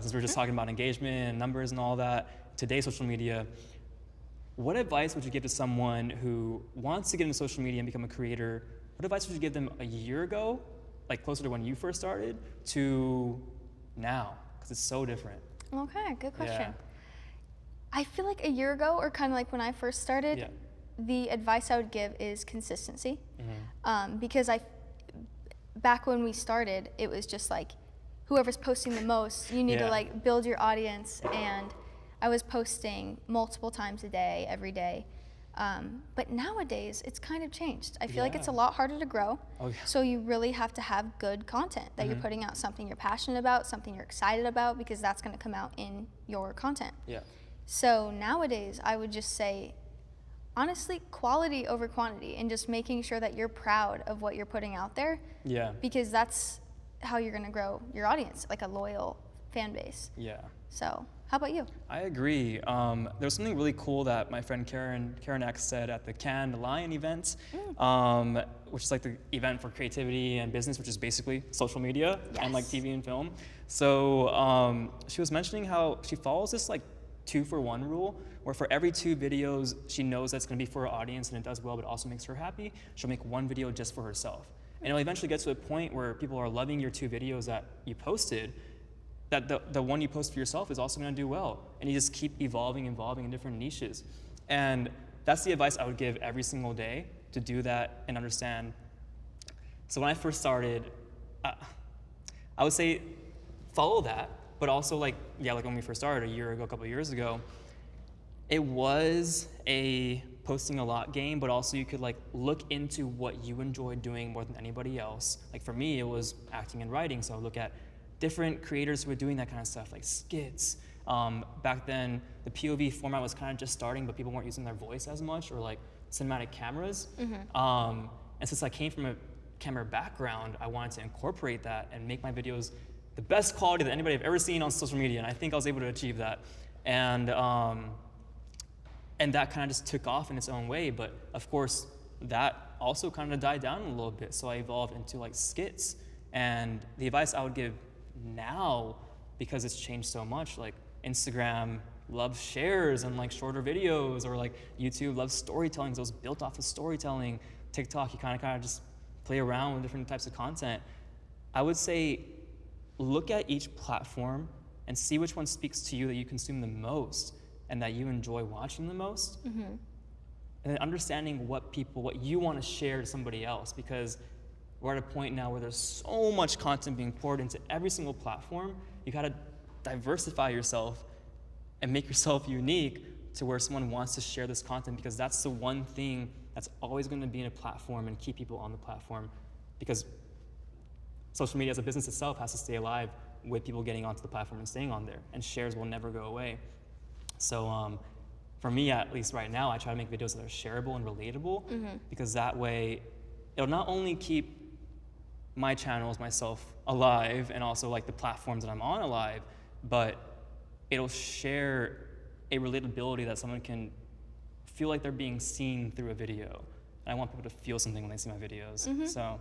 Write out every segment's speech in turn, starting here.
since we're just talking about engagement and numbers and all that, today's social media, what advice would you give to someone who wants to get into social media and become a creator? What advice would you give them a year ago, like closer to when you first started, to now? Because it's so different. Okay, good question. Yeah. I feel like a year ago, or kind of like when I first started, Yeah. the advice I would give is consistency. Mm-hmm. Because back when we started, it was just like, whoever's posting the most, you need to like build your audience, and I was posting multiple times a day, every day. But nowadays, it's kind of changed. I feel like it's a lot harder to grow. Oh, yeah. So you really have to have good content that you're putting out, something you're passionate about, something you're excited about, because that's going to come out in your content. Yeah. So nowadays, I would just say, honestly, quality over quantity, and just making sure that you're proud of what you're putting out there. Yeah. Because that's how you're going to grow your audience, like a loyal fan base. Yeah. So how about you? I agree. There was something really cool that my friend Karen X said at the Cannes Lion event, which is like the event for creativity and business, which is basically social media and like TV and film. So she was mentioning how she follows this like 2-for-1 rule, where for every 2 videos she knows that's going to be for her audience and it does well but also makes her happy, she'll make 1 video just for herself. And it'll eventually get to a point where people are loving your 2 videos that you posted, that the one you post for yourself is also going to do well. And you just keep evolving in different niches. And that's the advice I would give every single day, to do that and understand. So when I first started, I would say follow that, but also like when we first started a year ago, a couple of years ago, it was a posting a lot game, but also you could like look into what you enjoy doing more than anybody else. Like for me, it was acting and writing, so I would look at different creators who were doing that kind of stuff, like skits. Back then, the POV format was kind of just starting, but people weren't using their voice as much, or like cinematic cameras. And since I came from a camera background, I wanted to incorporate that and make my videos the best quality that anybody I've ever seen on social media, and I think I was able to achieve that. And that kind of just took off in its own way, but of course, that also kind of died down a little bit, so I evolved into like skits. And the advice I would give now, because it's changed so much, like Instagram loves shares and like shorter videos, or like YouTube loves storytelling, so it's built off of storytelling. TikTok, you kind of just play around with different types of content. I would say look at each platform and see which one speaks to you, that you consume the most and that you enjoy watching the most. And then understanding what you want to share to somebody else, because we're at a point now where there's so much content being poured into every single platform. You gotta diversify yourself and make yourself unique to where someone wants to share this content, because that's the one thing that's always gonna be in a platform and keep people on the platform, because social media as a business itself has to stay alive with people getting onto the platform and staying on there, and shares will never go away. So for me, at least right now, I try to make videos that are shareable and relatable, because that way it'll not only keep my channels, myself alive, and also like the platforms that I'm on alive, but it'll share a relatability that someone can feel like they're being seen through a video. And I want people to feel something when they see my videos. So,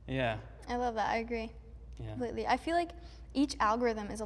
yeah. I love that. I agree. Yeah. Completely. I feel like each algorithm is a little